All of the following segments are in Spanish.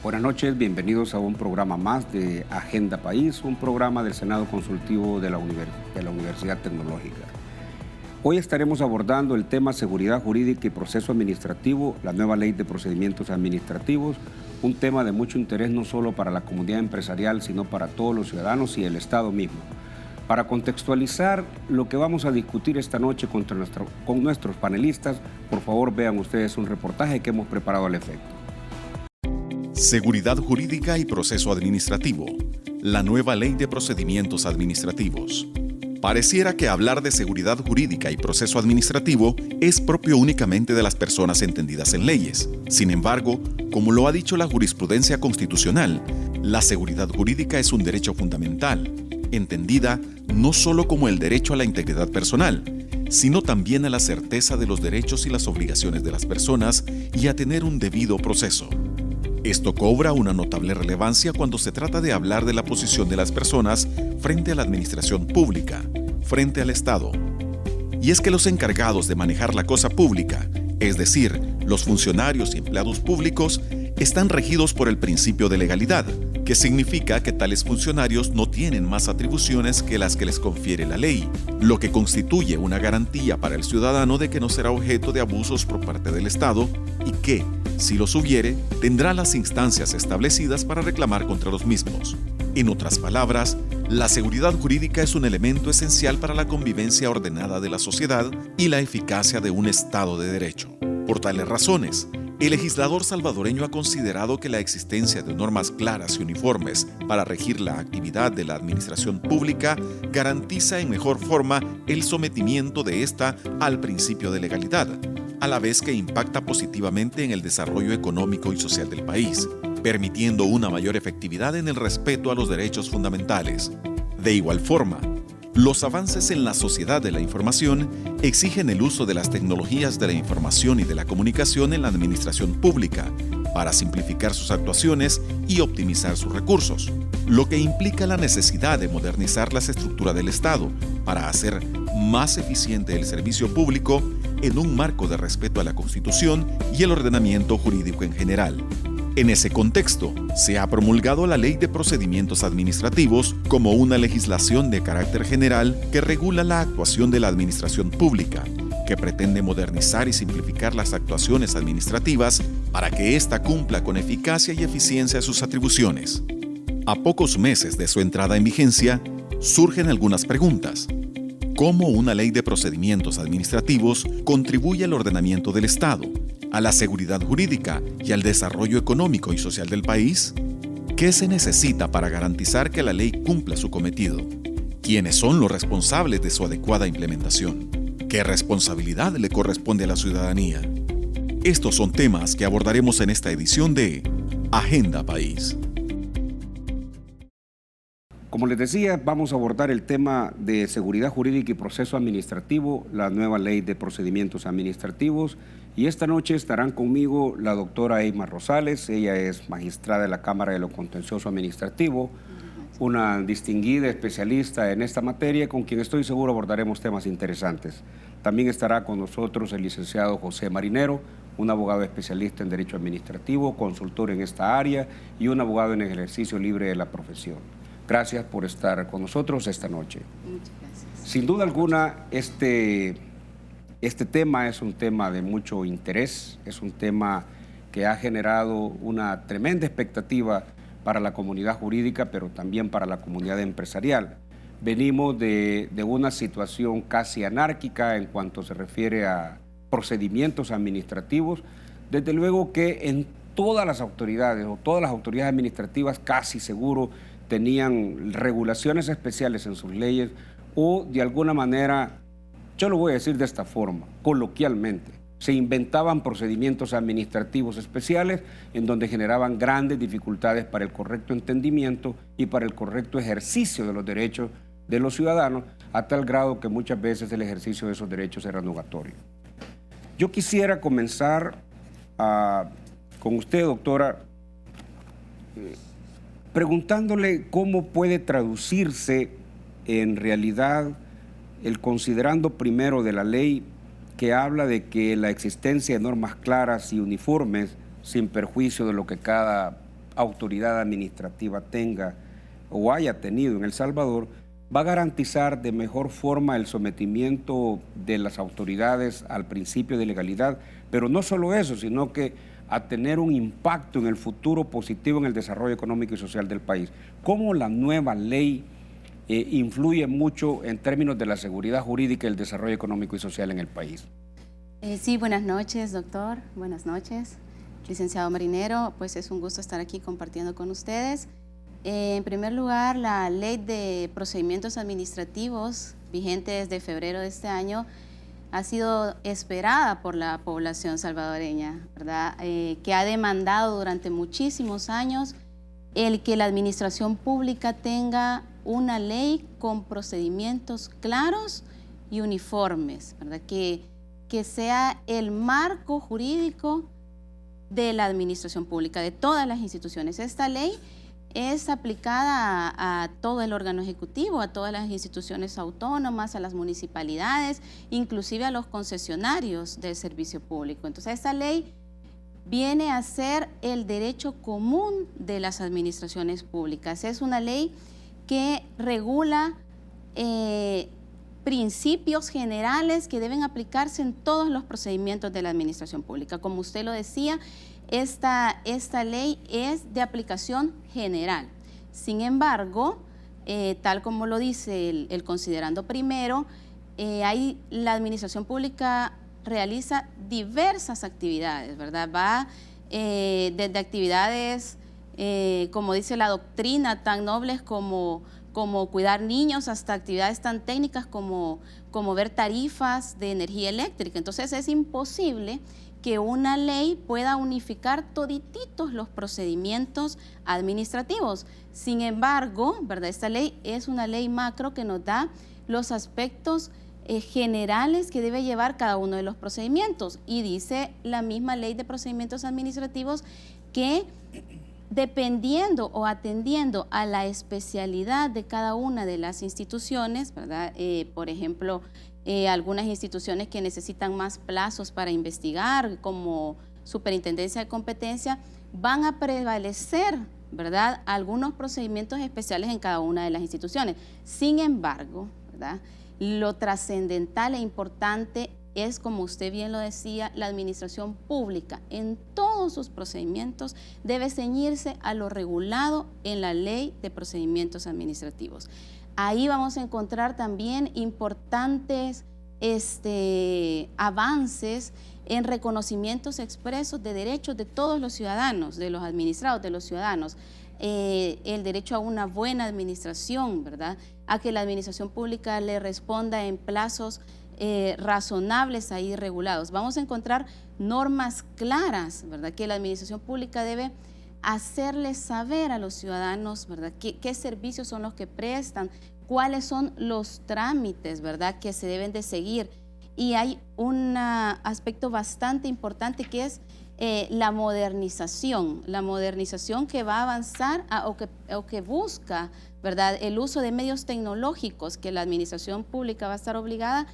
Buenas noches, bienvenidos a un programa más de Agenda País, un programa del Senado Consultivo de la Universidad Tecnológica. Hoy estaremos abordando el tema seguridad jurídica y proceso administrativo, la nueva ley de procedimientos administrativos, un tema de mucho interés no solo para la comunidad empresarial, sino para todos los ciudadanos y el Estado mismo. Para contextualizar lo que vamos a discutir esta noche con nuestros panelistas, por favor vean ustedes un reportaje que hemos preparado al efecto. Seguridad jurídica y proceso administrativo. La nueva ley de procedimientos administrativos. Pareciera que hablar de seguridad jurídica y proceso administrativo es propio únicamente de las personas entendidas en leyes. Sin embargo, como lo ha dicho la jurisprudencia constitucional, la seguridad jurídica es un derecho fundamental, entendida no solo como el derecho a la integridad personal, sino también a la certeza de los derechos y las obligaciones de las personas y a tener un debido proceso. Esto cobra una notable relevancia cuando se trata de hablar de la posición de las personas frente a la administración pública, frente al Estado. Y es que los encargados de manejar la cosa pública, es decir, los funcionarios y empleados públicos, están regidos por el principio de legalidad, que significa que tales funcionarios no tienen más atribuciones que las que les confiere la ley, lo que constituye una garantía para el ciudadano de que no será objeto de abusos por parte del Estado y que, si los hubiere, tendrá las instancias establecidas para reclamar contra los mismos. En otras palabras, la seguridad jurídica es un elemento esencial para la convivencia ordenada de la sociedad y la eficacia de un Estado de Derecho. Por tales razones, el legislador salvadoreño ha considerado que la existencia de normas claras y uniformes para regir la actividad de la administración pública garantiza en mejor forma el sometimiento de ésta al principio de legalidad, a la vez que impacta positivamente en el desarrollo económico y social del país, permitiendo una mayor efectividad en el respeto a los derechos fundamentales. De igual forma, los avances en la sociedad de la información exigen el uso de las tecnologías de la información y de la comunicación en la administración pública para simplificar sus actuaciones y optimizar sus recursos, lo que implica la necesidad de modernizar las estructuras del Estado para hacer más eficiente el servicio público en un marco de respeto a la Constitución y el ordenamiento jurídico en general. En ese contexto, se ha promulgado la Ley de Procedimientos Administrativos como una legislación de carácter general que regula la actuación de la administración pública, que pretende modernizar y simplificar las actuaciones administrativas para que ésta cumpla con eficacia y eficiencia sus atribuciones. A pocos meses de su entrada en vigencia, surgen algunas preguntas. ¿Cómo una ley de procedimientos administrativos contribuye al ordenamiento del Estado, a la seguridad jurídica y al desarrollo económico y social del país? ¿Qué se necesita para garantizar que la ley cumpla su cometido? ¿Quiénes son los responsables de su adecuada implementación? ¿Qué responsabilidad le corresponde a la ciudadanía? Estos son temas que abordaremos en esta edición de Agenda País. Como les decía, vamos a abordar el tema de seguridad jurídica y proceso administrativo, la nueva ley de procedimientos administrativos. Y esta noche estarán conmigo la doctora Eymar Rosales. Ella es magistrada de la Cámara de lo Contencioso Administrativo, una distinguida especialista en esta materia, con quien estoy seguro abordaremos temas interesantes. También estará con nosotros el licenciado José Marinero, un abogado especialista en Derecho Administrativo, consultor en esta área y un abogado en el ejercicio libre de la profesión. Gracias por estar con nosotros esta noche. Muchas gracias. Sin duda alguna, este tema es un tema de mucho interés, es un tema que ha generado una tremenda expectativa para la comunidad jurídica, pero también para la comunidad empresarial. Venimos de una situación casi anárquica en cuanto se refiere a procedimientos administrativos. Desde luego que en todas las autoridades o todas las autoridades administrativas casi seguro tenían regulaciones especiales en sus leyes o de alguna manera, yo lo voy a decir de esta forma, coloquialmente, se inventaban procedimientos administrativos especiales en donde generaban grandes dificultades para el correcto entendimiento y para el correcto ejercicio de los derechos de los ciudadanos, a tal grado que muchas veces el ejercicio de esos derechos era nugatorio. Yo quisiera comenzar con usted, doctora, preguntándole cómo puede traducirse en realidad el considerando primero de la ley que habla de que la existencia de normas claras y uniformes sin perjuicio de lo que cada autoridad administrativa tenga o haya tenido en El Salvador, va a garantizar de mejor forma el sometimiento de las autoridades al principio de legalidad, pero no solo eso, sino que a tener un impacto en el futuro positivo en el desarrollo económico y social del país. ¿Cómo la nueva ley influye mucho en términos de la seguridad jurídica y el desarrollo económico y social en el país? Sí, buenas noches, doctor. Buenas noches, licenciado Marinero. Pues es un gusto estar aquí compartiendo con ustedes. En primer lugar, la Ley de Procedimientos Administrativos, vigente desde febrero de este año, ha sido esperada por la población salvadoreña, ¿verdad? Que ha demandado durante muchísimos años el que la administración pública tenga una ley con procedimientos claros y uniformes, ¿verdad? Que sea el marco jurídico de la administración pública, de todas las instituciones. Esta ley es aplicada a todo el órgano ejecutivo, a todas las instituciones autónomas, a las municipalidades, inclusive a los concesionarios del servicio público. Entonces, esta ley viene a ser el derecho común de las administraciones públicas. Es una ley que regula principios generales que deben aplicarse en todos los procedimientos de la administración pública. Como usted lo decía, esta ley es de aplicación general. Sin embargo, tal como lo dice el considerando primero, la administración pública realiza diversas actividades, ¿verdad? Va desde actividades, como dice la doctrina, tan nobles como cuidar niños, hasta actividades tan técnicas como ver tarifas de energía eléctrica. Entonces es imposible que una ley pueda unificar todititos los procedimientos administrativos. Sin embargo, ¿verdad? Esta ley es una ley macro que nos da los aspectos generales que debe llevar cada uno de los procedimientos. Y dice la misma Ley de Procedimientos Administrativos que dependiendo o atendiendo a la especialidad de cada una de las instituciones, ¿verdad? Por ejemplo, algunas instituciones que necesitan más plazos para investigar, como Superintendencia de Competencia, van a prevalecer, ¿verdad?, algunos procedimientos especiales en cada una de las instituciones. Sin embargo, ¿verdad?, lo trascendental e importante es, como usted bien lo decía, la administración pública en todos sus procedimientos debe ceñirse a lo regulado en la Ley de Procedimientos Administrativos. Ahí vamos a encontrar también importantes avances en reconocimientos expresos de derechos de todos los ciudadanos, de los administrados, de los ciudadanos. El derecho a una buena administración, ¿verdad?, a que la administración pública le responda en plazos razonables ahí regulados. Vamos a encontrar normas claras, ¿verdad?, que la administración pública debe hacerles saber a los ciudadanos, ¿verdad?, qué servicios son los que prestan, cuáles son los trámites, ¿verdad?, que se deben de seguir. Y hay un aspecto bastante importante que es la modernización que va a avanzar o que busca, ¿verdad?, el uso de medios tecnológicos que la administración pública va a estar obligada,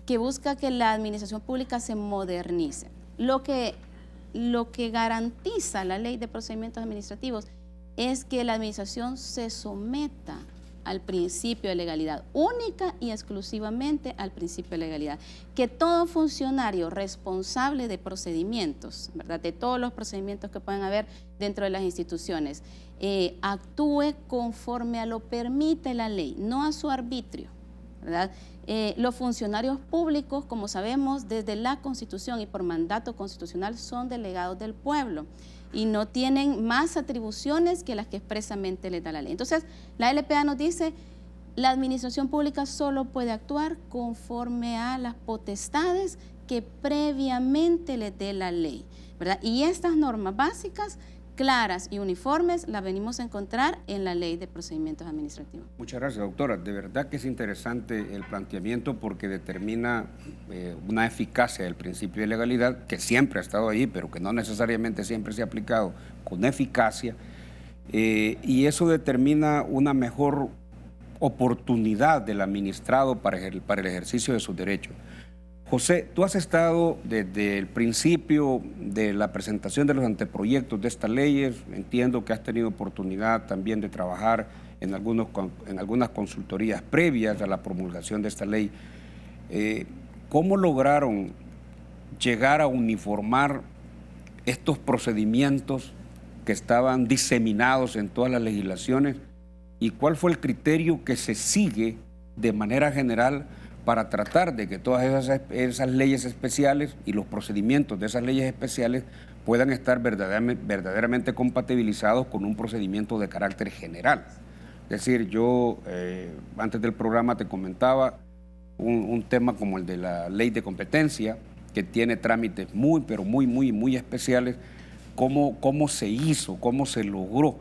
que busca que la administración pública se modernice. Lo que garantiza la Ley de Procedimientos Administrativos es que la administración se someta al principio de legalidad, única y exclusivamente al principio de legalidad. Que todo funcionario responsable de procedimientos, ¿verdad?, de todos los procedimientos que puedan haber dentro de las instituciones, actúe conforme a lo permite la ley, no a su arbitrio, ¿verdad? Los funcionarios públicos, como sabemos, desde la Constitución y por mandato constitucional son delegados del pueblo y no tienen más atribuciones que las que expresamente les da la ley. Entonces, la LPA nos dice, la administración pública solo puede actuar conforme a las potestades que previamente le dé la ley, ¿verdad? Y estas normas básicas, claras y uniformes, las venimos a encontrar en la Ley de Procedimientos Administrativos. Muchas gracias, doctora. De verdad que es interesante el planteamiento porque determina una eficacia del principio de legalidad que siempre ha estado ahí, pero que no necesariamente siempre se ha aplicado con eficacia, y eso determina una mejor oportunidad del administrado para el ejercicio de sus derechos. José, tú has estado desde el principio de la presentación de los anteproyectos de estas leyes. Entiendo que has tenido oportunidad también de trabajar en algunas consultorías previas a la promulgación de esta ley. ¿Cómo lograron llegar a uniformar estos procedimientos que estaban diseminados en todas las legislaciones? ¿Y cuál fue el criterio que se sigue de manera general para tratar de que todas esas leyes especiales y los procedimientos de esas leyes especiales puedan estar verdaderamente compatibilizados con un procedimiento de carácter general? Es decir, yo antes del programa te comentaba un tema como el de la ley de competencia, que tiene trámites muy especiales. ¿Cómo se hizo, cómo se logró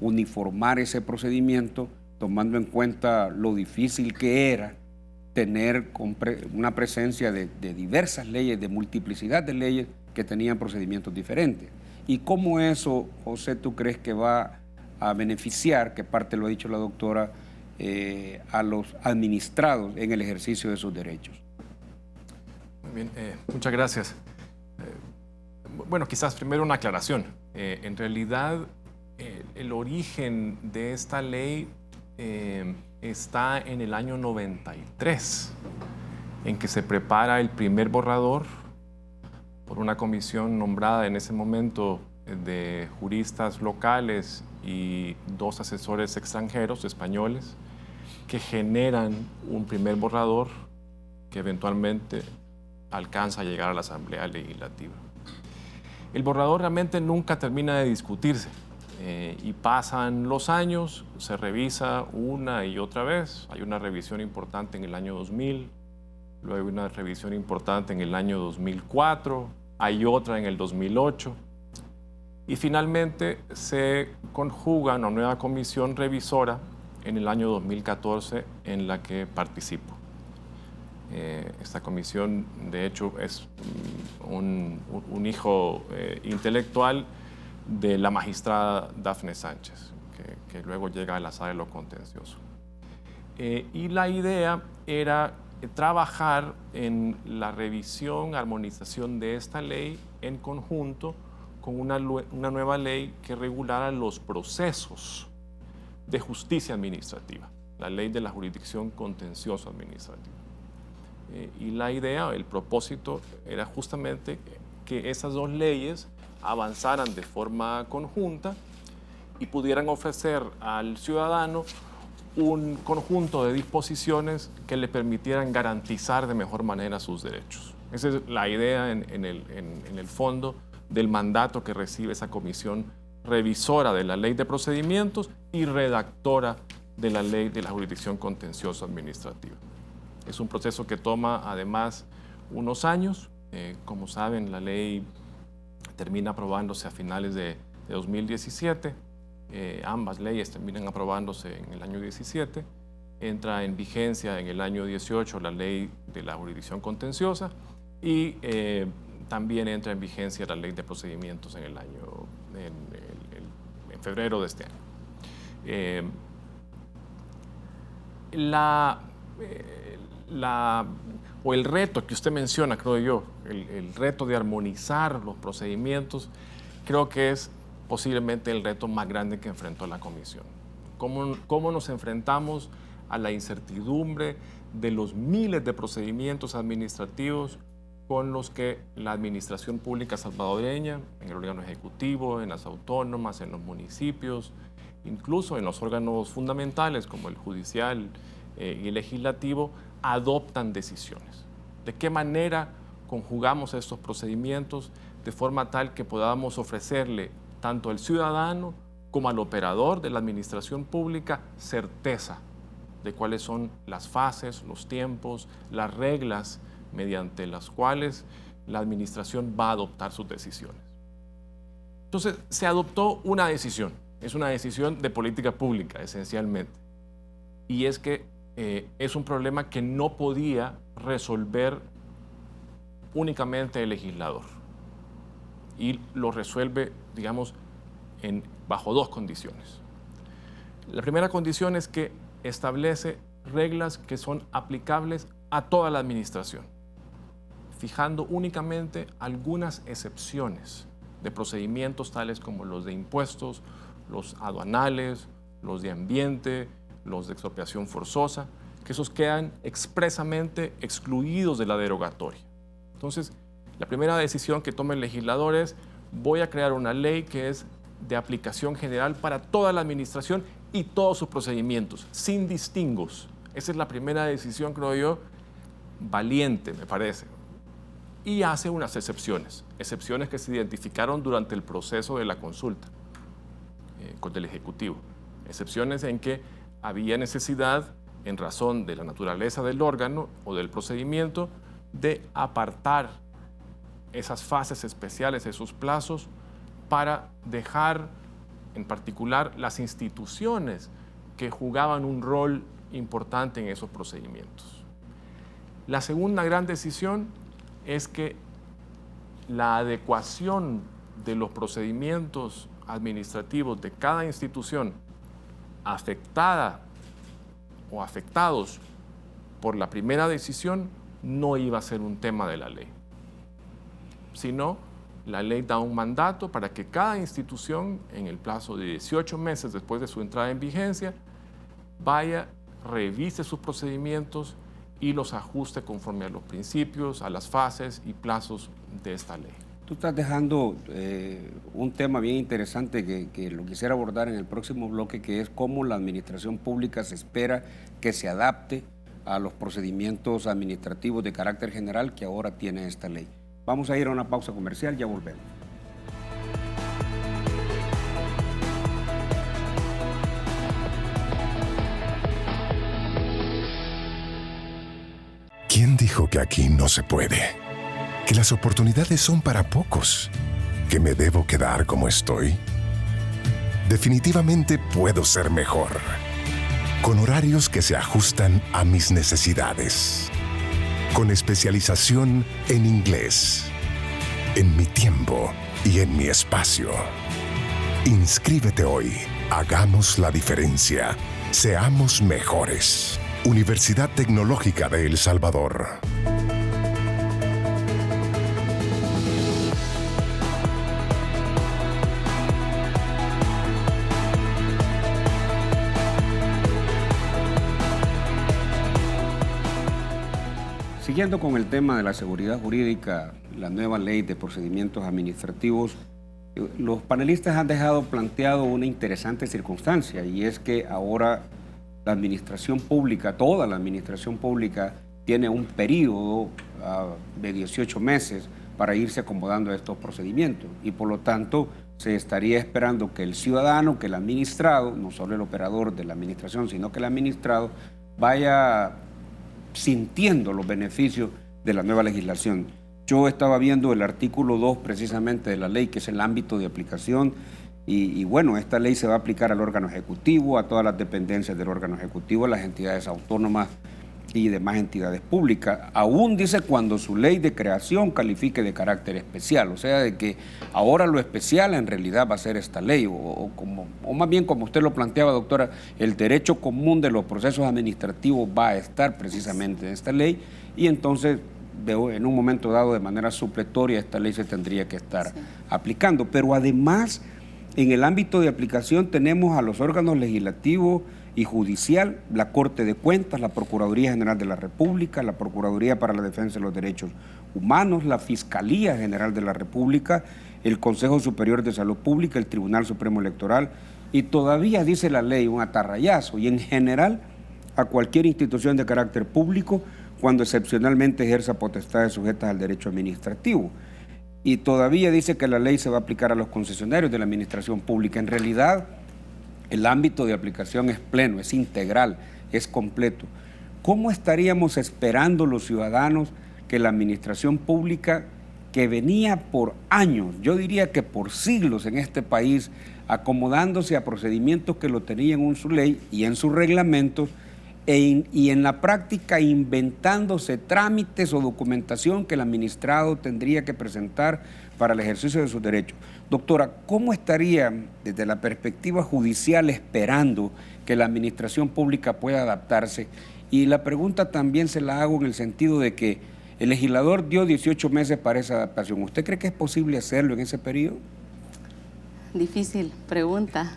uniformar ese procedimiento, tomando en cuenta lo difícil que era tener una presencia de diversas leyes, de multiplicidad de leyes que tenían procedimientos diferentes? ¿Y cómo eso, José, tú crees que va a beneficiar, que parte lo ha dicho la doctora, a los administrados en el ejercicio de sus derechos? Muy bien, muchas gracias. Bueno, quizás primero una aclaración. En realidad, el origen de esta ley está en el año 93, en que se prepara el primer borrador por una comisión nombrada en ese momento de juristas locales y 2 asesores extranjeros, españoles, que generan un primer borrador que eventualmente alcanza a llegar a la Asamblea Legislativa. El borrador realmente nunca termina de discutirse y pasan los años, se revisa una y otra vez. Hay una revisión importante en el año 2000, luego hay una revisión importante en el año 2004, hay otra en el 2008 y finalmente se conjuga una nueva comisión revisora en el año 2014 en la que participo. Esta comisión, de hecho, es un hijo intelectual de la magistrada Dafne Sánchez, que luego llega a la sala de lo contencioso. Y la idea era trabajar en la revisión, armonización de esta ley en conjunto con una nueva ley que regulara los procesos de justicia administrativa, la ley de la jurisdicción contencioso administrativa. Y la idea, el propósito era justamente que esas 2 leyes avanzaran de forma conjunta y pudieran ofrecer al ciudadano un conjunto de disposiciones que le permitieran garantizar de mejor manera sus derechos. Esa es la idea en el fondo del mandato que recibe esa comisión revisora de la ley de procedimientos y redactora de la ley de la jurisdicción contencioso administrativa. Es un proceso que toma además unos años. Como saben, la ley termina aprobándose a finales de 2017. Ambas leyes terminan aprobándose en el año 17. Entra en vigencia en el año 18 la ley de la jurisdicción contenciosa y también entra en vigencia la ley de procedimientos en febrero de este año. El reto que usted menciona, creo yo, el reto de armonizar los procedimientos, creo que es posiblemente el reto más grande que enfrentó la Comisión. ¿Cómo nos enfrentamos a la incertidumbre de los miles de procedimientos administrativos con los que la administración pública salvadoreña, en el órgano ejecutivo, en las autónomas, en los municipios, incluso en los órganos fundamentales como el judicial y el legislativo, adoptan decisiones? ¿De qué manera conjugamos estos procedimientos de forma tal que podamos ofrecerle tanto al ciudadano como al operador de la administración pública certeza de cuáles son las fases, los tiempos, las reglas mediante las cuales la administración va a adoptar sus decisiones? Entonces, se adoptó una decisión, es una decisión de política pública esencialmente, y es que es un problema que no podía resolver únicamente el legislador, y lo resuelve, digamos, bajo 2 condiciones. La primera condición es que establece reglas que son aplicables a toda la administración. fijando únicamente algunas excepciones de procedimientos tales como los de impuestos, los aduanales, los de ambiente, los de expropiación forzosa, que esos quedan expresamente excluidos de la derogatoria. Entonces, la primera decisión que toma el legislador es: voy a crear una ley que es de aplicación general para toda la administración y todos sus procedimientos, sin distingos. Esa es la primera decisión, creo yo, valiente, me parece. Y hace unas excepciones que se identificaron durante el proceso de la consulta con el Ejecutivo. Excepciones en que había necesidad, en razón de la naturaleza del órgano o del procedimiento, de apartar esas fases especiales, esos plazos, para dejar en particular las instituciones que jugaban un rol importante en esos procedimientos. La segunda gran decisión es que la adecuación de los procedimientos administrativos de cada institución afectada o afectados por la primera decisión no iba a ser un tema de la ley, sino la ley da un mandato para que cada institución, en el plazo de 18 meses después de su entrada en vigencia, vaya, revise sus procedimientos y los ajuste conforme a los principios, a las fases y plazos de esta ley. Tú estás dejando un tema bien interesante que lo quisiera abordar en el próximo bloque, que es cómo la administración pública se espera que se adapte a los procedimientos administrativos de carácter general que ahora tiene esta ley. Vamos a ir a una pausa comercial, ya volvemos. ¿Quién dijo que aquí no se puede? Que las oportunidades son para pocos. ¿Que me debo quedar como estoy? Definitivamente puedo ser mejor. Con horarios que se ajustan a mis necesidades. Con especialización en inglés. En mi tiempo y en mi espacio. Inscríbete hoy. Hagamos la diferencia. Seamos mejores. Universidad Tecnológica de El Salvador. Siguiendo con el tema de la seguridad jurídica, la nueva ley de procedimientos administrativos, los panelistas han dejado planteado una interesante circunstancia, y es que ahora la administración pública, toda la administración pública, tiene un periodo de 18 meses para irse acomodando a estos procedimientos, y por lo tanto se estaría esperando que el ciudadano, que el administrado, no solo el operador de la administración, sino que el administrado, vaya sintiendo los beneficios de la nueva legislación. Yo estaba viendo el artículo 2 precisamente de la ley, que es el ámbito de aplicación, y bueno, esta ley se va a aplicar al órgano ejecutivo, a todas las dependencias del órgano ejecutivo, a las entidades autónomas y demás entidades públicas. Aún dice cuando su ley de creación califique de carácter especial, o sea, de que ahora lo especial en realidad va a ser esta ley, o más bien como usted lo planteaba, doctora, el derecho común de los procesos administrativos va a estar precisamente en esta ley, y entonces en un momento dado de manera supletoria esta ley se tendría que estar aplicando. Pero además, en el ámbito de aplicación tenemos a los órganos legislativos y judicial, la Corte de Cuentas, la Procuraduría General de la República, la Procuraduría para la Defensa de los Derechos Humanos, la Fiscalía General de la República, el Consejo Superior de Salud Pública, el Tribunal Supremo Electoral, y todavía dice la ley un atarrayazo, y en general a cualquier institución de carácter público cuando excepcionalmente ejerza potestades sujetas al derecho administrativo. Y todavía dice que la ley se va a aplicar a los concesionarios de la administración pública. En realidad, el ámbito de aplicación es pleno, es integral, es completo. ¿Cómo estaríamos esperando los ciudadanos que la administración pública, que venía por años, yo diría que por siglos en este país, acomodándose a procedimientos que lo tenían en su ley y en sus reglamentos, y en la práctica inventándose trámites o documentación que el administrado tendría que presentar para el ejercicio de sus derechos? Doctora, ¿cómo estaría desde la perspectiva judicial esperando que la administración pública pueda adaptarse? Y la pregunta también se la hago en el sentido de que El legislador dio 18 meses para esa adaptación. ¿Usted cree que es posible hacerlo en ese periodo? Difícil pregunta.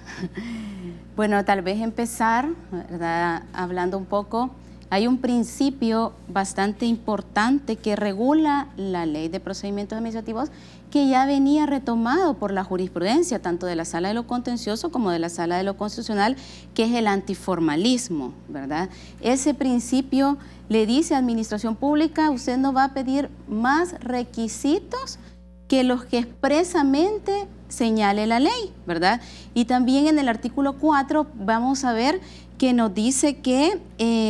Bueno, tal vez empezar, ¿verdad?, hablando un poco. Hay un principio bastante importante que regula la Ley de Procedimientos Administrativos que ya venía retomado por la jurisprudencia, tanto de la Sala de lo Contencioso como de la Sala de lo Constitucional, que es el antiformalismo, ¿verdad? Ese principio le dice a Administración Pública, usted no va a pedir más requisitos que los que expresamente señale la ley, ¿verdad? Y también en el artículo 4 vamos a ver que nos dice que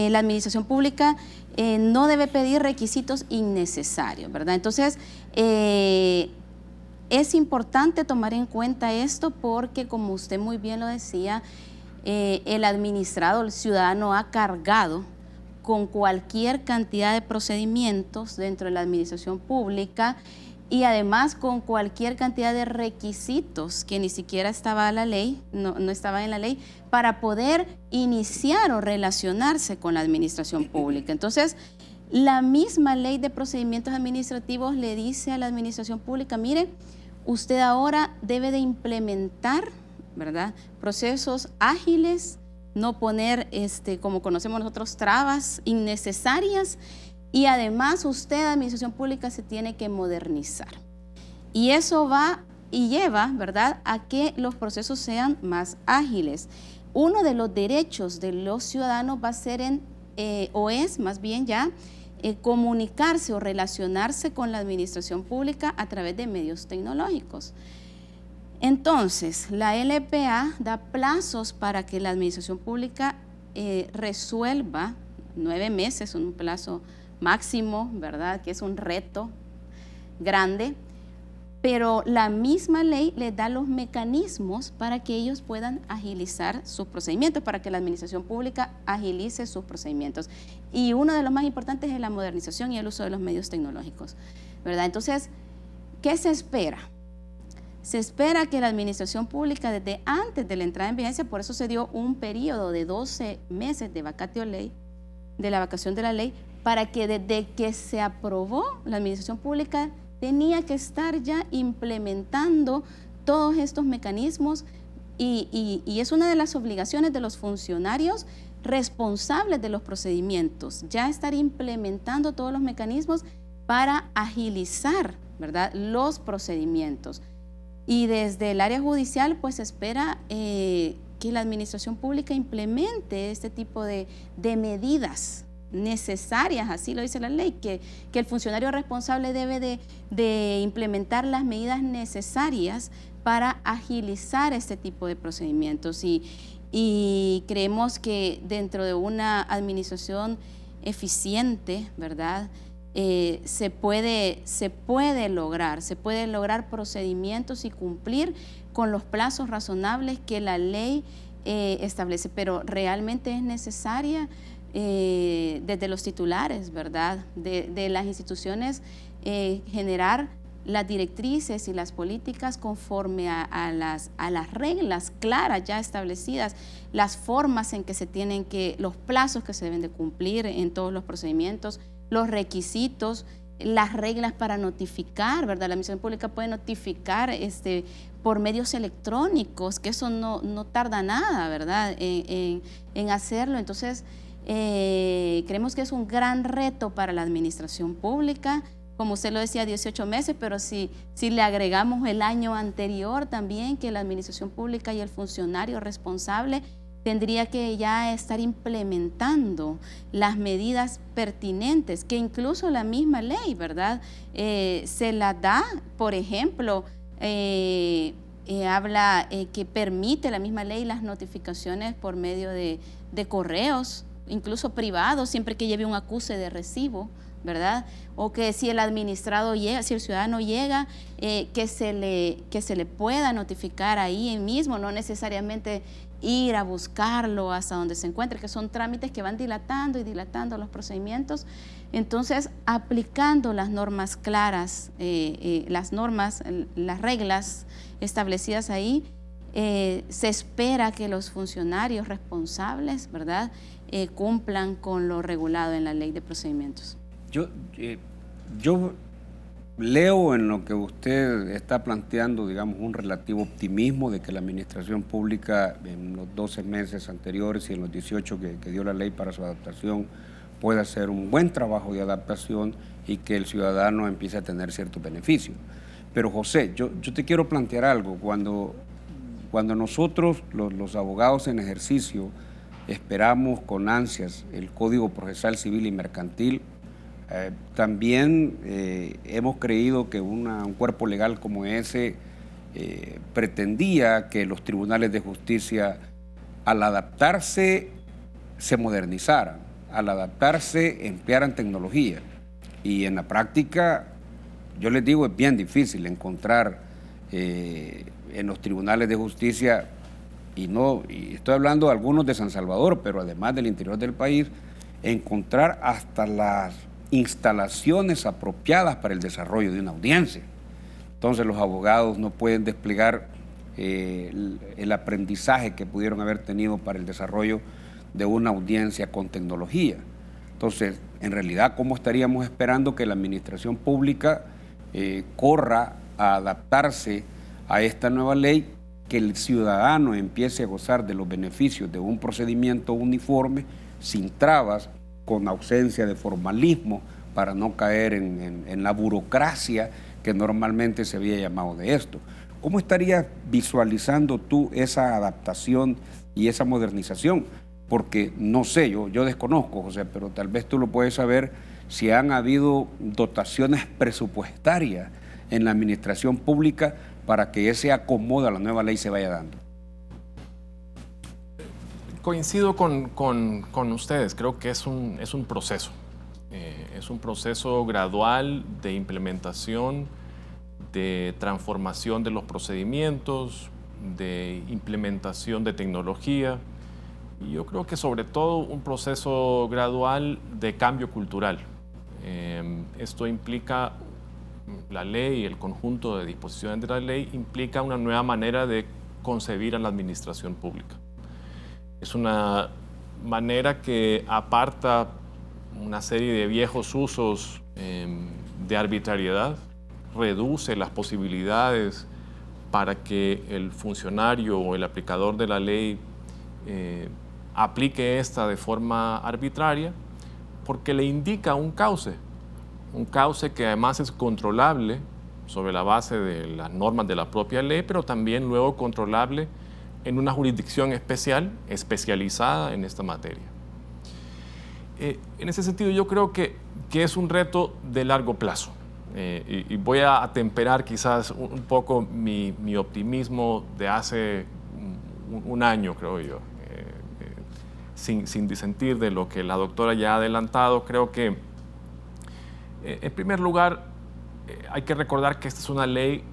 la Administración Pública no debe pedir requisitos innecesarios, ¿verdad? Entonces, es importante tomar en cuenta esto porque, como usted muy bien lo decía, el administrado, el ciudadano ha cargado con cualquier cantidad de procedimientos dentro de la administración pública y además con cualquier cantidad de requisitos que ni siquiera estaba en la ley, no estaban en la ley, para poder iniciar o relacionarse con la administración pública. Entonces, la misma Ley de Procedimientos Administrativos le dice a la administración pública, mire, usted ahora debe de implementar, ¿verdad?, procesos ágiles, no poner, como conocemos nosotros, trabas innecesarias, y además usted, administración pública, se tiene que modernizar. Y eso va y lleva, ¿verdad?, a que los procesos sean más ágiles. Uno de los derechos de los ciudadanos va a ser o es más bien ya comunicarse o relacionarse con la administración pública a través de medios tecnológicos. Entonces, la LPA da plazos para que la administración pública resuelva 9 meses, un plazo máximo, ¿verdad?, que es un reto grande, pero la misma ley les da los mecanismos para que ellos puedan agilizar sus procedimientos, para que la administración pública agilice sus procedimientos. Y uno de los más importantes es la modernización y el uso de los medios tecnológicos, ¿verdad? Entonces, ¿qué se espera? Se espera que la administración pública, desde antes de la entrada en vigencia, por eso se dio un periodo de 12 meses de vacatio ley, de la vacación de la ley, para que desde que se aprobó la administración pública tenía que estar ya implementando todos estos mecanismos y es una de las obligaciones de los funcionarios responsables de los procedimientos, ya estar implementando todos los mecanismos para agilizar, ¿verdad?, los procedimientos. Y desde el área judicial, pues se espera que la administración pública implemente este tipo de medidas necesarias, así lo dice la ley, que el funcionario responsable debe de implementar las medidas necesarias para agilizar este tipo de procedimientos. Y creemos que dentro de una administración eficiente, ¿verdad?, se puede lograr procedimientos y cumplir con los plazos razonables que la ley establece, pero realmente es necesaria desde los titulares, ¿verdad?, de las instituciones, generar las directrices y las políticas conforme a las reglas claras ya establecidas, las formas en que se tienen los plazos que se deben de cumplir en todos los procedimientos, los requisitos, las reglas para notificar, ¿verdad? La administración pública puede notificar por medios electrónicos, que eso no tarda nada, ¿verdad?, en hacerlo. Entonces, creemos que es un gran reto para la administración pública, como usted lo decía, 18 meses, pero si le agregamos el año anterior también, que la administración pública y el funcionario responsable tendría que ya estar implementando las medidas pertinentes, que incluso la misma ley, ¿verdad?, se la da. Por ejemplo, habla que permite la misma ley las notificaciones por medio de correos, incluso privados, siempre que lleve un acuse de recibo, ¿verdad? O que si el administrado llega, si el ciudadano llega, que se le pueda notificar ahí mismo, no necesariamente ir a buscarlo hasta donde se encuentre, que son trámites que van dilatando y dilatando los procedimientos. Entonces, aplicando las normas claras, las reglas establecidas ahí, se espera que los funcionarios responsables, ¿verdad?, cumplan con lo regulado en la Ley de Procedimientos. Yo leo en lo que usted está planteando, digamos, un relativo optimismo de que la administración pública en los 12 meses anteriores y en los 18 que dio la ley para su adaptación pueda hacer un buen trabajo de adaptación y que el ciudadano empiece a tener ciertos beneficios. Pero José, yo te quiero plantear algo. Cuando nosotros, los abogados en ejercicio, esperamos con ansias el Código Procesal Civil y Mercantil, también hemos creído que un cuerpo legal como ese pretendía que los tribunales de justicia, al adaptarse, se modernizaran, al adaptarse, emplearan tecnología. Y en la práctica, yo les digo, es bien difícil encontrar en los tribunales de justicia, y estoy hablando de algunos de San Salvador, pero además del interior del país, encontrar hasta las instalaciones apropiadas para el desarrollo de una audiencia. Entonces los abogados no pueden desplegar el aprendizaje que pudieron haber tenido para el desarrollo de una audiencia con tecnología. Entonces, en realidad, ¿cómo estaríamos esperando que la administración pública corra a adaptarse a esta nueva ley, que el ciudadano empiece a gozar de los beneficios de un procedimiento uniforme, sin trabas, con ausencia de formalismo, para no caer en la burocracia que normalmente se había llamado de esto? ¿Cómo estarías visualizando tú esa adaptación y esa modernización? Porque no sé, yo desconozco, José, pero tal vez tú lo puedes saber, si han habido dotaciones presupuestarias en la administración pública para que ese acomodo a la nueva ley se vaya dando. Coincido con ustedes, creo que es un proceso. Es un proceso gradual de implementación, de transformación de los procedimientos, de implementación de tecnología, y yo creo que sobre todo un proceso gradual de cambio cultural. Esto implica, la ley, el conjunto de disposiciones de la ley, implica una nueva manera de concebir a la administración pública. Es una manera que aparta una serie de viejos usos de arbitrariedad, reduce las posibilidades para que el funcionario o el aplicador de la ley aplique esta de forma arbitraria, porque le indica un cauce que además es controlable sobre la base de las normas de la propia ley, pero también luego controlable en una jurisdicción especializada en esta materia. En ese sentido, yo creo que es un reto de largo plazo. Y voy a atemperar quizás un poco mi optimismo de hace un año, creo yo. Sin disentir de lo que la doctora ya ha adelantado, creo que, en primer lugar, hay que recordar que esta es una ley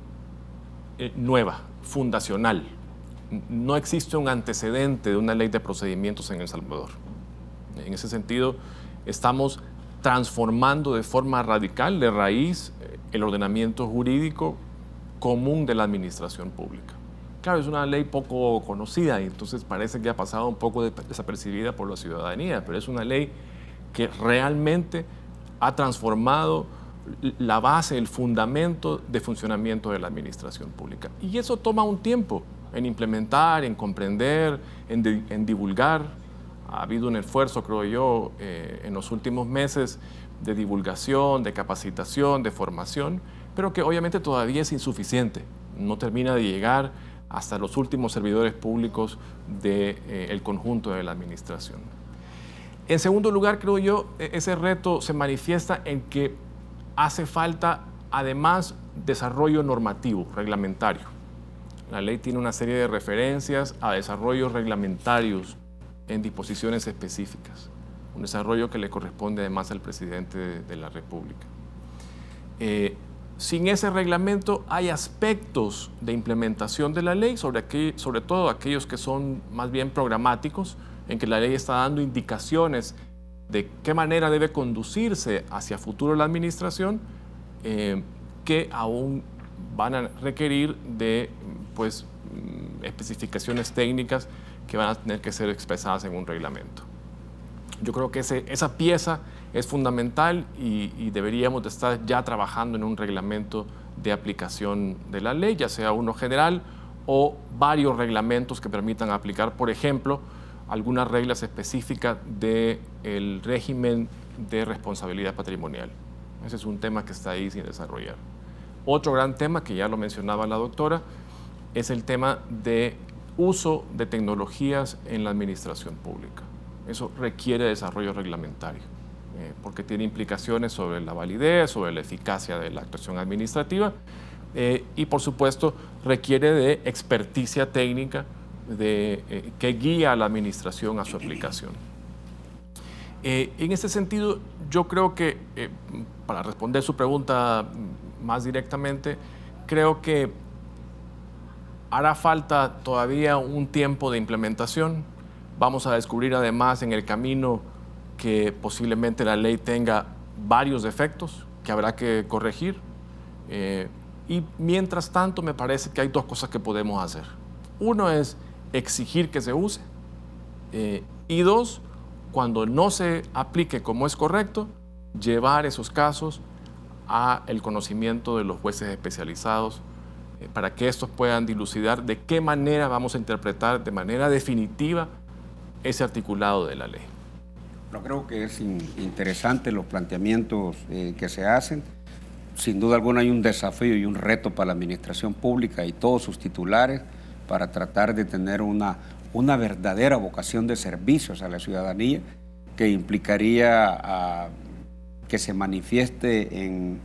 nueva, fundacional. No existe un antecedente de una ley de procedimientos en El Salvador. En ese sentido, estamos transformando de forma radical, de raíz, el ordenamiento jurídico común de la administración pública. Claro, es una ley poco conocida y entonces parece que ha pasado un poco desapercibida por la ciudadanía, pero es una ley que realmente ha transformado la base, el fundamento de funcionamiento de la administración pública. Y eso toma un tiempo en implementar, en comprender, en divulgar. Ha habido un esfuerzo, creo yo, en los últimos meses de divulgación, de capacitación, de formación, pero que obviamente todavía es insuficiente. No termina de llegar hasta los últimos servidores públicos del conjunto de la administración. En segundo lugar, creo yo, ese reto se manifiesta en que hace falta, además, desarrollo normativo, reglamentario. La ley tiene una serie de referencias a desarrollos reglamentarios en disposiciones específicas, un desarrollo que le corresponde además al presidente de la República. Sin ese reglamento hay aspectos de implementación de la ley, sobre todo aquellos que son más bien programáticos, en que la ley está dando indicaciones de qué manera debe conducirse hacia futuro la administración, que aún van a requerir de especificaciones técnicas que van a tener que ser expresadas en un reglamento. Yo creo que esa pieza es fundamental y deberíamos de estar ya trabajando en un reglamento de aplicación de la ley, ya sea uno general o varios reglamentos que permitan aplicar, por ejemplo, algunas reglas específicas del régimen de responsabilidad patrimonial. Ese es un tema que está ahí sin desarrollar. Otro gran tema, que ya lo mencionaba la doctora, es el tema de uso de tecnologías en la administración pública. Eso requiere desarrollo reglamentario, porque tiene implicaciones sobre la validez, sobre la eficacia de la actuación administrativa y, por supuesto, requiere de experticia técnica que guía a la administración a su aplicación. En ese sentido, yo creo que, para responder su pregunta más directamente, creo que hará falta todavía un tiempo de implementación. Vamos a descubrir además en el camino que posiblemente la ley tenga varios defectos que habrá que corregir. Y mientras tanto me parece que hay dos cosas que podemos hacer. Uno es exigir que se use y dos, cuando no se aplique como es correcto, llevar esos casos al conocimiento de los jueces especializados para que estos puedan dilucidar de qué manera vamos a interpretar de manera definitiva ese articulado de la ley. Yo creo que es interesante los planteamientos que se hacen. Sin duda alguna hay un desafío y un reto para la administración pública y todos sus titulares para tratar de tener una verdadera vocación de servicios a la ciudadanía que implicaría que se manifieste en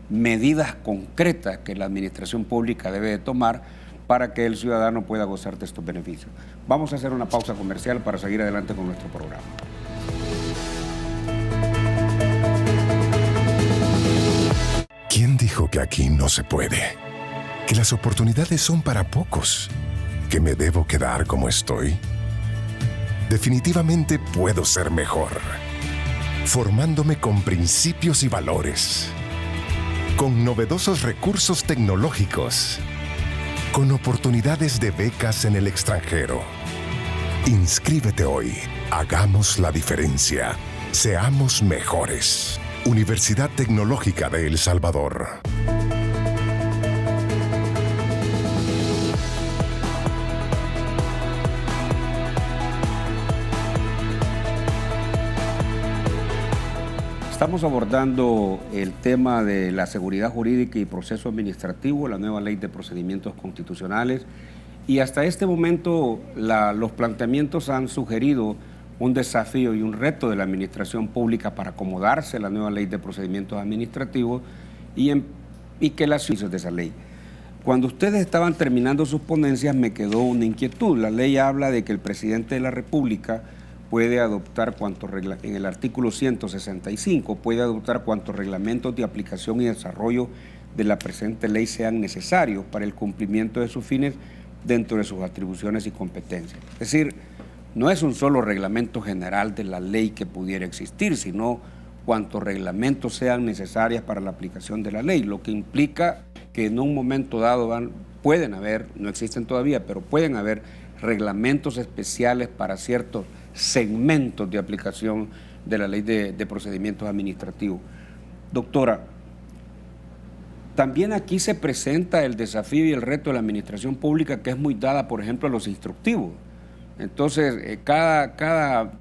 medidas concretas que la administración pública debe de tomar para que el ciudadano pueda gozar de estos beneficios. Vamos a hacer una pausa comercial para seguir adelante con nuestro programa. ¿Quién dijo que aquí no se puede? Que las oportunidades son para pocos. ¿Que me debo quedar como estoy? Definitivamente puedo ser mejor. Formándome con principios y valores. Con novedosos recursos tecnológicos. Con oportunidades de becas en el extranjero. Inscríbete hoy. Hagamos la diferencia. Seamos mejores. Universidad Tecnológica de El Salvador. Estamos abordando el tema de la seguridad jurídica y proceso administrativo, la nueva ley de procedimientos constitucionales, y hasta este momento los planteamientos han sugerido un desafío y un reto de la administración pública para acomodarse a la nueva ley de procedimientos administrativos y que las ciudades de esa ley. Cuando ustedes estaban terminando sus ponencias me quedó una inquietud. La ley habla de que el presidente de la República puede adoptar en el artículo 165, puede adoptar cuantos reglamentos de aplicación y desarrollo de la presente ley sean necesarios para el cumplimiento de sus fines dentro de sus atribuciones y competencias. Es decir, no es un solo reglamento general de la ley que pudiera existir, sino cuantos reglamentos sean necesarios para la aplicación de la ley, lo que implica que en un momento dado pueden haber, no existen todavía, pero pueden haber reglamentos especiales para ciertos segmentos de aplicación de la ley de procedimientos administrativos. Doctora, también aquí se presenta el desafío y el reto de la administración pública, que es muy dada, por ejemplo, a los instructivos. Entonces, cada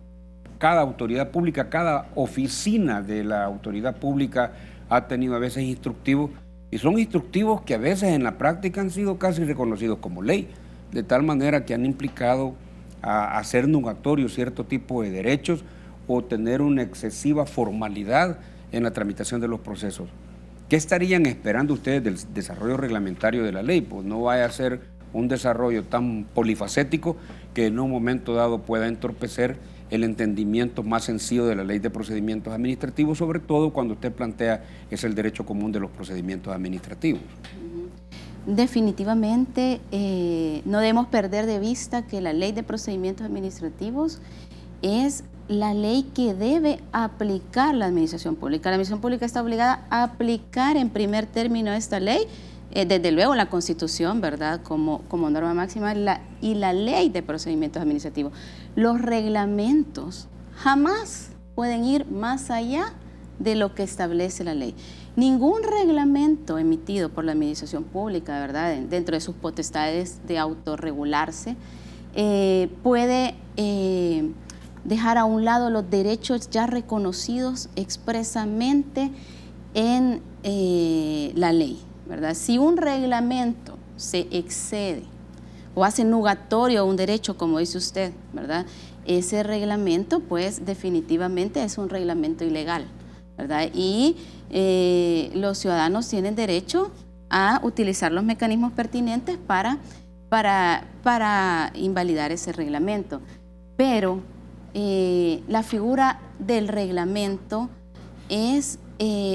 autoridad pública, cada oficina de la autoridad pública ha tenido a veces instructivos, y son instructivos que a veces en la práctica han sido casi reconocidos como ley, de tal manera que han implicado a hacer nugatorios cierto tipo de derechos o tener una excesiva formalidad en la tramitación de los procesos. ¿Qué estarían esperando ustedes del desarrollo reglamentario de la ley? Pues no vaya a ser un desarrollo tan polifacético que en un momento dado pueda entorpecer el entendimiento más sencillo de la ley de procedimientos administrativos, sobre todo cuando usted plantea que es el derecho común de los procedimientos administrativos. Definitivamente no debemos perder de vista que la ley de procedimientos administrativos es la ley que debe aplicar la administración pública. La administración pública está obligada a aplicar en primer término esta ley, desde luego la Constitución, ¿verdad?, como norma máxima, y la ley de procedimientos administrativos. Los reglamentos jamás pueden ir más allá de lo que establece la ley. Ningún reglamento emitido por la administración pública, ¿verdad?, dentro de sus potestades de autorregularse, puede dejar a un lado los derechos ya reconocidos expresamente en la ley, ¿verdad? Si un reglamento se excede o hace nugatorio un derecho, como dice usted, ¿verdad?, ese reglamento, pues definitivamente es un reglamento ilegal, ¿verdad? Y los ciudadanos tienen derecho a utilizar los mecanismos pertinentes para invalidar ese reglamento. Pero la figura del reglamento es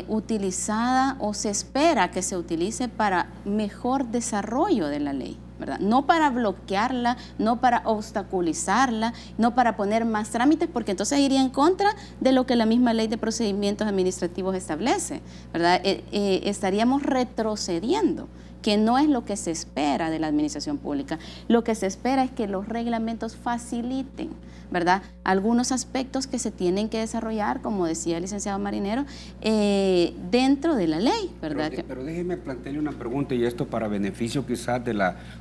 utilizada o se espera que se utilice para mejor desarrollo de la ley, ¿verdad? No para bloquearla, no para obstaculizarla, no para poner más trámites, porque entonces iría en contra de lo que la misma ley de procedimientos administrativos establece, ¿verdad? Estaríamos retrocediendo, que no es lo que se espera de la administración pública. Lo que se espera es que los reglamentos faciliten, ¿verdad?, algunos aspectos que se tienen que desarrollar, como decía el licenciado Marinero, dentro de la ley, ¿verdad? Pero déjeme plantearle una pregunta, y esto para beneficio quizás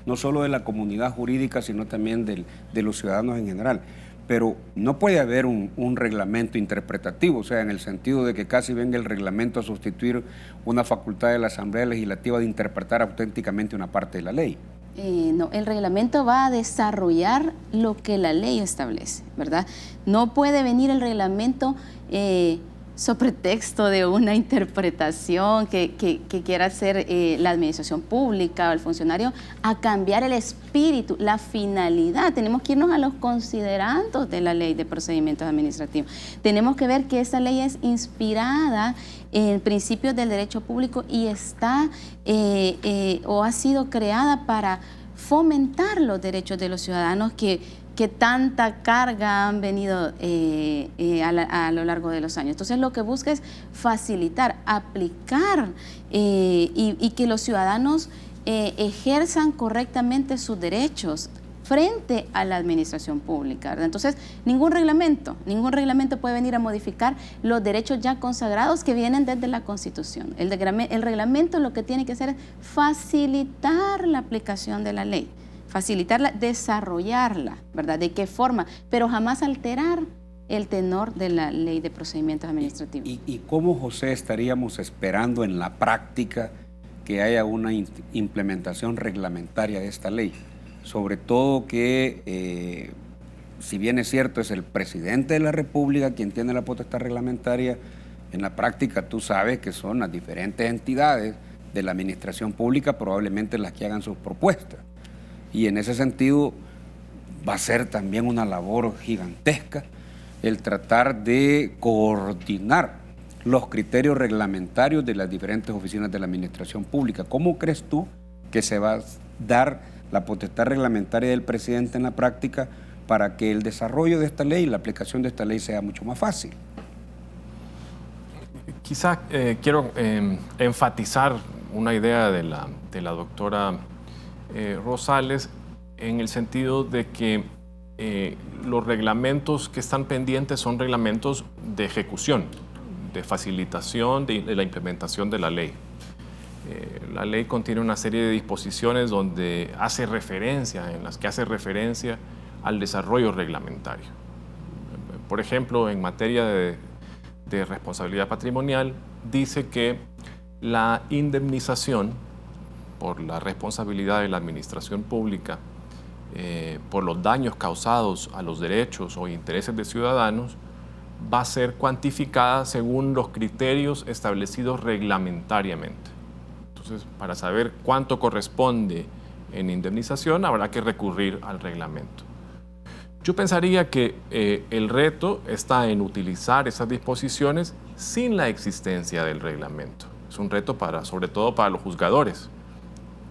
no solo de la comunidad jurídica, sino también de los ciudadanos en general. Pero no puede haber un reglamento interpretativo, o sea, en el sentido de que casi venga el reglamento a sustituir una facultad de la Asamblea Legislativa de interpretar auténticamente una parte de la ley. No, el reglamento va a desarrollar lo que la ley establece, ¿verdad? No puede venir el reglamento sobre texto de una interpretación que quiera hacer la administración pública o el funcionario a cambiar el espíritu, la finalidad. Tenemos que irnos a los considerandos de la ley de procedimientos administrativos. Tenemos que ver que esa ley es inspirada en principios del derecho público y está o ha sido creada para fomentar los derechos de los ciudadanos que tanta carga han venido a lo largo de los años. Entonces lo que busca es facilitar, aplicar y que los ciudadanos ejerzan correctamente sus derechos frente a la administración pública, ¿verdad? Entonces, ningún reglamento puede venir a modificar los derechos ya consagrados que vienen desde la Constitución. El reglamento lo que tiene que hacer es facilitar la aplicación de la ley, facilitarla, desarrollarla, ¿verdad? ¿De qué forma? Pero jamás alterar el tenor de la ley de procedimientos administrativos. ¿Y cómo, José, estaríamos esperando en la práctica que haya una implementación reglamentaria de esta ley? Sobre todo que, si bien es cierto, es el presidente de la República quien tiene la potestad reglamentaria, en la práctica tú sabes que son las diferentes entidades de la administración pública probablemente las que hagan sus propuestas. Y en ese sentido va a ser también una labor gigantesca el tratar de coordinar los criterios reglamentarios de las diferentes oficinas de la administración pública. ¿Cómo crees tú que se va a dar la potestad reglamentaria del presidente en la práctica para que el desarrollo de esta ley y la aplicación de esta ley sea mucho más fácil? Quizá quiero enfatizar una idea de la doctora Rosales, en el sentido de que los reglamentos que están pendientes son reglamentos de ejecución, de facilitación de la implementación de la ley. La ley contiene una serie de disposiciones en las que hace referencia al desarrollo reglamentario. Por ejemplo, en materia de responsabilidad patrimonial, dice que la indemnización por la responsabilidad de la administración pública por los daños causados a los derechos o intereses de ciudadanos va a ser cuantificada según los criterios establecidos reglamentariamente. Entonces, para saber cuánto corresponde en indemnización, habrá que recurrir al reglamento. Yo pensaría que el reto está en utilizar esas disposiciones sin la existencia del reglamento. Es un reto sobre todo para los juzgadores.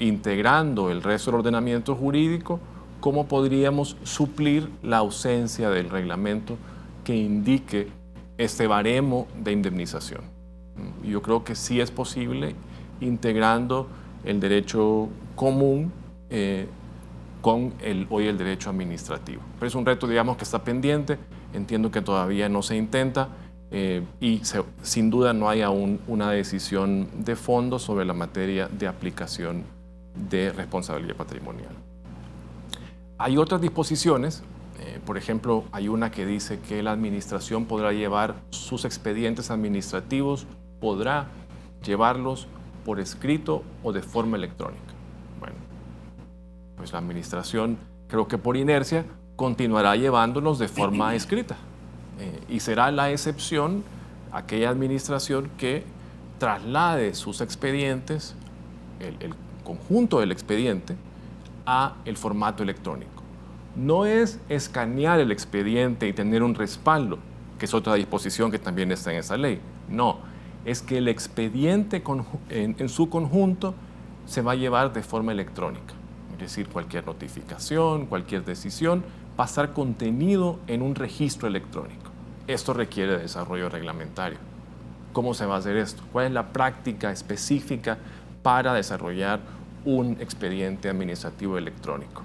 Integrando el resto del ordenamiento jurídico, ¿cómo podríamos suplir la ausencia del reglamento que indique este baremo de indemnización? Y yo creo que sí es posible, integrando el derecho común con hoy el derecho administrativo. Pero es un reto, digamos, que está pendiente entiendo que todavía no se intenta sin duda no hay aún una decisión de fondo sobre la materia de aplicación de responsabilidad patrimonial. Hay otras disposiciones, por ejemplo, hay una que dice que la administración podrá llevar sus expedientes administrativos, podrá llevarlos por escrito o de forma electrónica. Bueno, pues la administración, creo que por inercia, continuará llevándolos de forma escrita. Y será la excepción aquella administración que traslade sus expedientes, el conjunto del expediente, a el formato electrónico. No es escanear el expediente y tener un respaldo, que es otra disposición que también está en esa ley. No, es que el expediente en su conjunto se va a llevar de forma electrónica. Es decir, cualquier notificación, cualquier decisión va a estar contenido en un registro electrónico. Esto requiere desarrollo reglamentario. ¿Cómo se va a hacer esto? ¿Cuál es la práctica específica para desarrollar un expediente administrativo electrónico?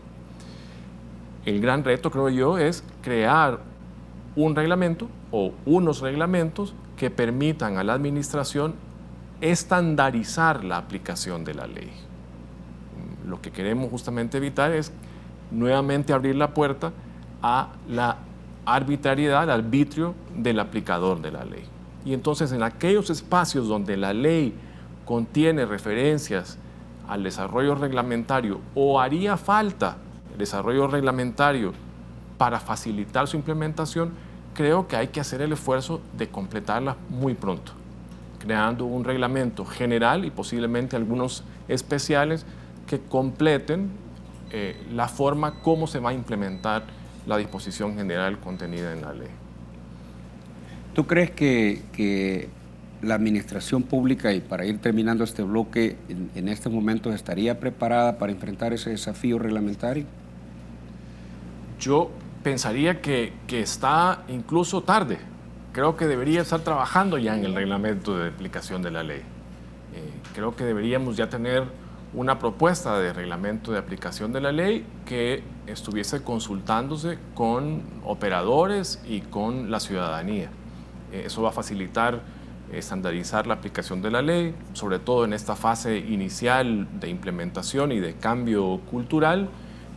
El gran reto, creo yo, es crear un reglamento o unos reglamentos que permitan a la administración estandarizar la aplicación de la ley. Lo que queremos justamente evitar es nuevamente abrir la puerta a la arbitrariedad, al arbitrio del aplicador de la ley. Y entonces en aquellos espacios donde la ley contiene referencias al desarrollo reglamentario o haría falta el desarrollo reglamentario para facilitar su implementación, creo que hay que hacer el esfuerzo de completarla muy pronto, creando un reglamento general y posiblemente algunos especiales que completen la forma como se va a implementar la disposición general contenida en la ley. ¿Tú crees que la administración pública, y para ir terminando este bloque, en este momento estaría preparada para enfrentar ese desafío reglamentario? Yo pensaría que está incluso tarde. Creo que debería estar trabajando ya en el reglamento de aplicación de la ley. Creo que deberíamos ya tener una propuesta de reglamento de aplicación de la ley que estuviese consultándose con operadores y con la ciudadanía. Eso va a facilitar estandarizar la aplicación de la ley, sobre todo en esta fase inicial de implementación y de cambio cultural,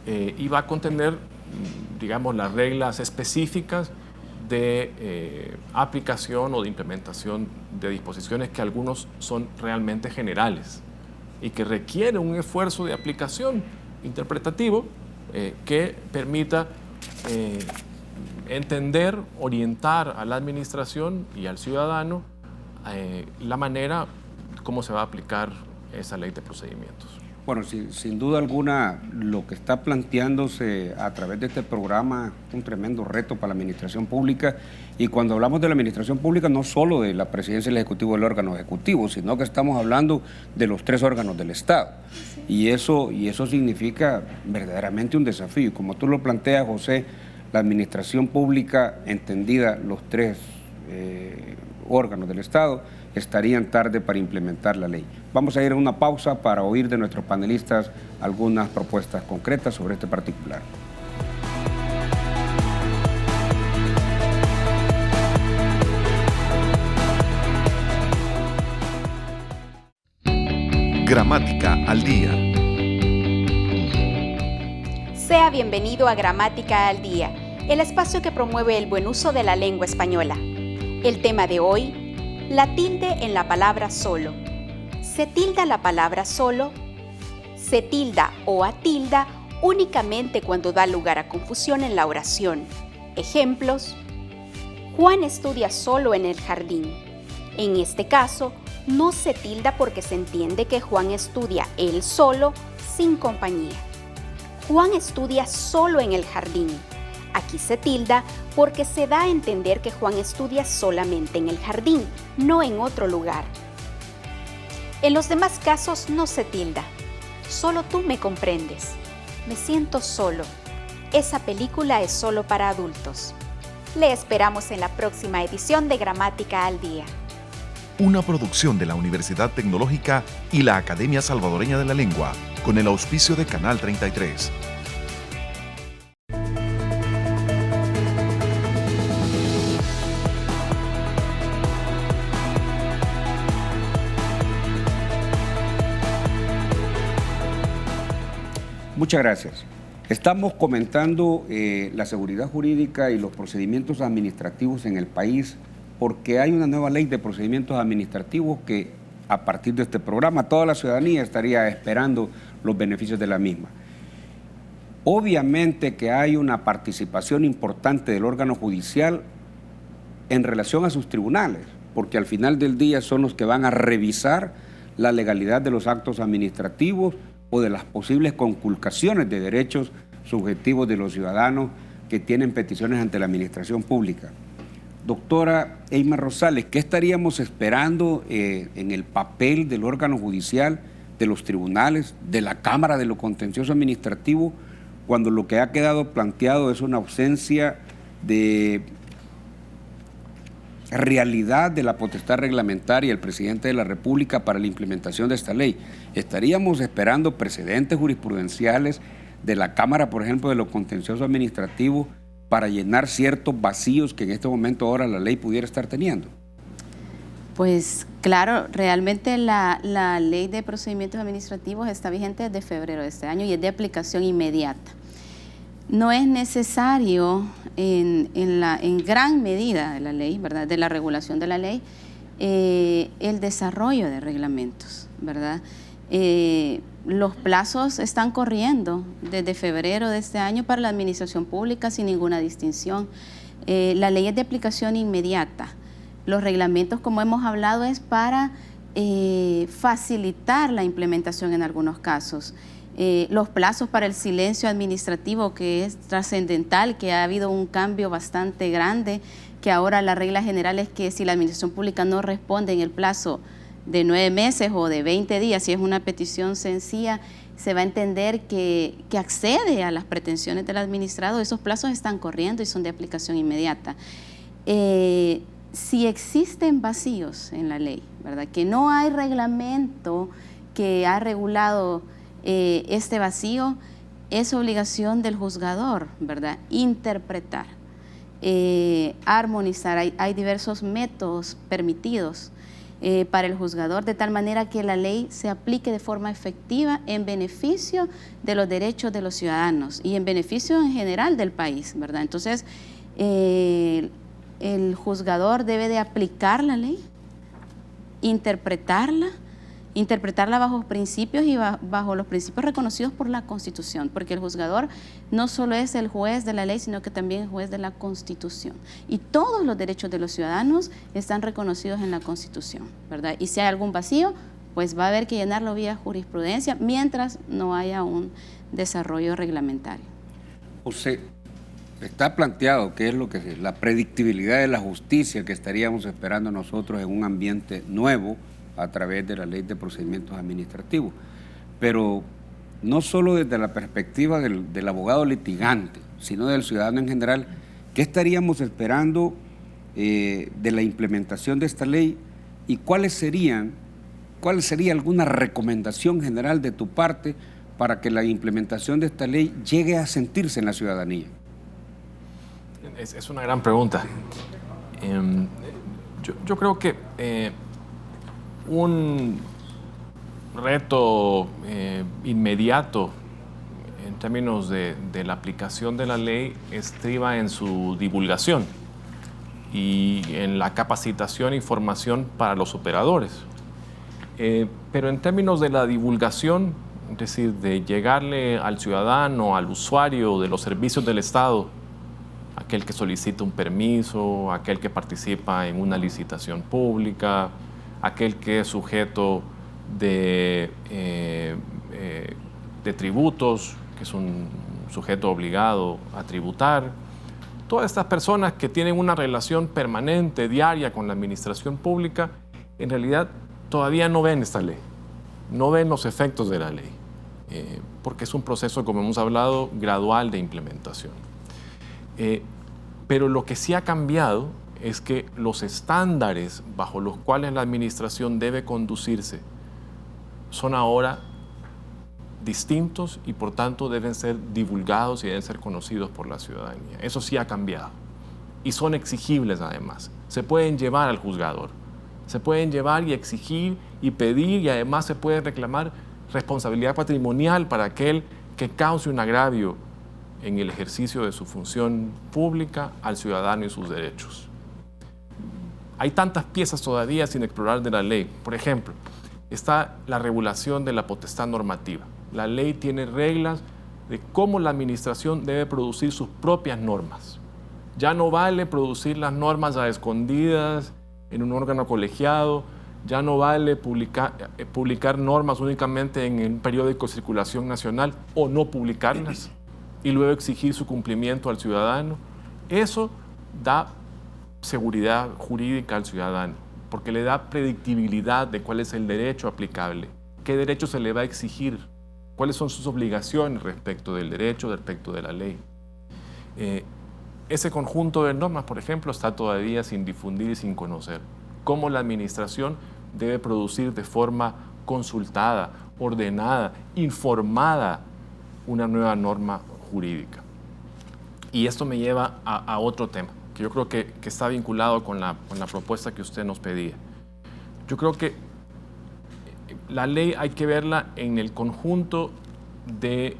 y va a contener, digamos, las reglas específicas de aplicación o de implementación de disposiciones que algunos son realmente generales y que requiere un esfuerzo de aplicación interpretativo que permita entender, orientar a la administración y al ciudadano la manera como se va a aplicar esa ley de procedimientos. Bueno, sin duda alguna, lo que está planteándose a través de este programa es un tremendo reto para la administración pública. Y cuando hablamos de la administración pública, no solo de la presidencia y el ejecutivo del órgano ejecutivo, sino que estamos hablando de los 3 órganos del Estado. Y eso significa verdaderamente un desafío. Y como tú lo planteas, José, la administración pública, entendida los 3 órganos del Estado, estarían tarde para implementar la ley. Vamos a ir a una pausa para oír de nuestros panelistas algunas propuestas concretas sobre este particular. Gramática al día. Sea bienvenido a Gramática al Día, el espacio que promueve el buen uso de la lengua española. El tema de hoy: la tilde en la palabra solo. ¿Se tilda la palabra solo? Se tilda o atilda únicamente cuando da lugar a confusión en la oración. Ejemplos: Juan estudia solo en el jardín. En este caso, no se tilda porque se entiende que Juan estudia él solo, sin compañía. Juan estudia solo en el jardín. Aquí se tilda porque se da a entender que Juan estudia solamente en el jardín, no en otro lugar. En los demás casos no se tilda. Solo tú me comprendes. Me siento solo. Esa película es solo para adultos. Le esperamos en la próxima edición de Gramática al Día. Una producción de la Universidad Tecnológica y la Academia Salvadoreña de la Lengua, con el auspicio de Canal 33. Muchas gracias. Estamos comentando la seguridad jurídica y los procedimientos administrativos en el país porque hay una nueva ley de procedimientos administrativos que a partir de este programa toda la ciudadanía estaría esperando los beneficios de la misma. Obviamente que hay una participación importante del órgano judicial en relación a sus tribunales, porque al final del día son los que van a revisar la legalidad de los actos administrativos o de las posibles conculcaciones de derechos subjetivos de los ciudadanos que tienen peticiones ante la administración pública. Doctora Eymar Rosales, ¿qué estaríamos esperando en el papel del órgano judicial, de los tribunales, de la Cámara de lo Contencioso Administrativo, cuando lo que ha quedado planteado es una ausencia de realidad de la potestad reglamentaria del presidente de la República para la implementación de esta ley? ¿Estaríamos esperando precedentes jurisprudenciales de la Cámara, por ejemplo, de lo Contencioso Administrativo, para llenar ciertos vacíos que en este momento ahora la ley pudiera estar teniendo? Pues claro, realmente la ley de procedimientos administrativos está vigente desde febrero de este año y es de aplicación inmediata. No es necesario en gran medida de la ley, ¿verdad?, de la regulación de la ley, el desarrollo de reglamentos, ¿verdad? Los plazos están corriendo desde febrero de este año para la administración pública sin ninguna distinción. La ley es de aplicación inmediata. Los reglamentos, como hemos hablado, es para facilitar la implementación en algunos casos. Los plazos para el silencio administrativo, que es trascendental, que ha habido un cambio bastante grande, que ahora la regla general es que si la administración pública no responde en el plazo de 9 meses o de 20 días, si es una petición sencilla, se va a entender que accede a las pretensiones del administrado. Esos plazos están corriendo y son de aplicación inmediata. Si existen vacíos en la ley, ¿verdad?, que no hay reglamento que ha regulado este vacío, es obligación del juzgador, ¿verdad?, interpretar, armonizar. Hay diversos métodos permitidos para el juzgador, de tal manera que la ley se aplique de forma efectiva en beneficio de los derechos de los ciudadanos y en beneficio en general del país, ¿verdad? Entonces, el juzgador debe de aplicar la ley, interpretarla bajo principios y bajo los principios reconocidos por la Constitución, porque el juzgador no solo es el juez de la ley, sino que también es juez de la Constitución. Y todos los derechos de los ciudadanos están reconocidos en la Constitución, ¿verdad? Y si hay algún vacío, pues va a haber que llenarlo vía jurisprudencia mientras no haya un desarrollo reglamentario. José, está planteado qué es lo que es la predictibilidad de la justicia que estaríamos esperando nosotros en un ambiente nuevo a través de la ley de procedimientos administrativos, pero no solo desde la perspectiva del abogado litigante, sino del ciudadano en general. ¿Qué estaríamos esperando de la implementación de esta ley y cuál sería alguna recomendación general de tu parte para que la implementación de esta ley llegue a sentirse en la ciudadanía? Es una gran pregunta. Yo creo que un reto inmediato en términos de la aplicación de la ley estriba en su divulgación y en la capacitación e información para los operadores. Pero en términos de la divulgación, es decir, de llegarle al ciudadano, al usuario de los servicios del Estado, aquel que solicita un permiso, aquel que participa en una licitación pública, aquel que es sujeto de tributos, que es un sujeto obligado a tributar. Todas estas personas que tienen una relación permanente, diaria con la administración pública, en realidad todavía no ven esta ley, no ven los efectos de la ley, porque es un proceso, como hemos hablado, gradual de implementación. Pero lo que sí ha cambiado es que los estándares bajo los cuales la administración debe conducirse son ahora distintos y por tanto deben ser divulgados y deben ser conocidos por la ciudadanía. Eso sí ha cambiado y son exigibles además. Se pueden llevar al juzgador, se pueden llevar y exigir y pedir y además se puede reclamar responsabilidad patrimonial para aquel que cause un agravio en el ejercicio de su función pública al ciudadano y sus derechos. Hay tantas piezas todavía sin explorar de la ley. Por ejemplo, está la regulación de la potestad normativa. La ley tiene reglas de cómo la administración debe producir sus propias normas. Ya no vale producir las normas a escondidas en un órgano colegiado, ya no vale publicar normas únicamente en un periódico de circulación nacional o no publicarlas y luego exigir su cumplimiento al ciudadano. Eso da seguridad jurídica al ciudadano, porque le da predictibilidad de cuál es el derecho aplicable, qué derecho se le va a exigir, cuáles son sus obligaciones respecto del derecho, respecto de la ley. Ese conjunto de normas, por ejemplo, está todavía sin difundir y sin conocer. Cómo la administración debe producir de forma consultada, ordenada, informada una nueva norma jurídica. Y esto me lleva a otro tema, que yo creo que está vinculado con la propuesta que usted nos pedía. Yo creo que la ley hay que verla en el conjunto de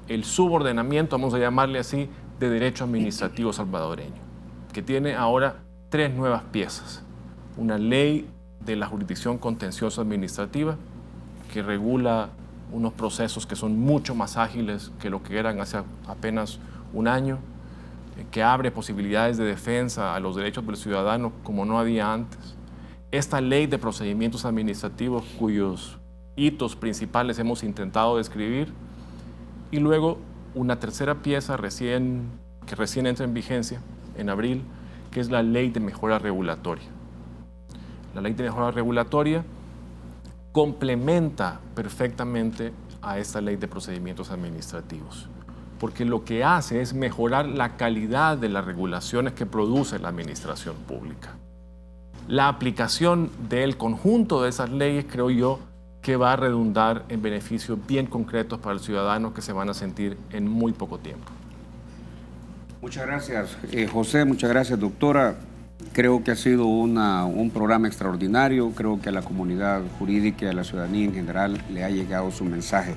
el subordenamiento, vamos a llamarle así, de derecho administrativo salvadoreño, que tiene ahora 3 nuevas piezas. Una ley de la jurisdicción contenciosa administrativa, que regula unos procesos que son mucho más ágiles que lo que eran hace apenas un año, que abre posibilidades de defensa a los derechos del ciudadano como no había antes. Esta ley de procedimientos administrativos cuyos hitos principales hemos intentado describir, y luego una tercera pieza que recién entra en vigencia en abril, que es la ley de mejora regulatoria. La ley de mejora regulatoria complementa perfectamente a esta ley de procedimientos administrativos, porque lo que hace es mejorar la calidad de las regulaciones que produce la administración pública. La aplicación del conjunto de esas leyes, creo yo, que va a redundar en beneficios bien concretos para el ciudadano que se van a sentir en muy poco tiempo. Muchas gracias, José, muchas gracias, doctora. Creo que ha sido un programa extraordinario. Creo que a la comunidad jurídica y a la ciudadanía en general le ha llegado su mensaje.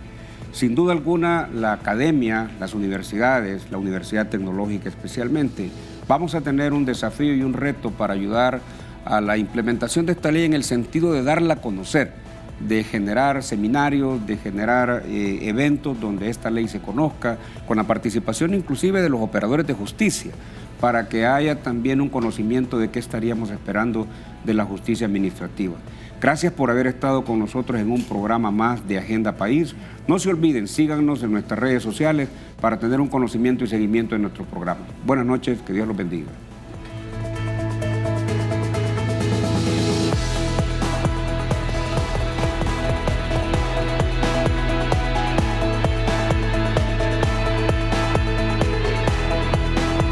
Sin duda alguna, la academia, las universidades, la Universidad Tecnológica especialmente, vamos a tener un desafío y un reto para ayudar a la implementación de esta ley en el sentido de darla a conocer, de generar seminarios, de generar eventos donde esta ley se conozca, con la participación inclusive de los operadores de justicia, para que haya también un conocimiento de qué estaríamos esperando de la justicia administrativa. Gracias por haber estado con nosotros en un programa más de Agenda País. No se olviden, síganos en nuestras redes sociales para tener un conocimiento y seguimiento de nuestro programa. Buenas noches, que Dios los bendiga.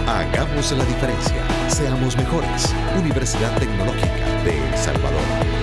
Hagamos la diferencia. Seamos mejores. Universidad Tecnológica de El Salvador.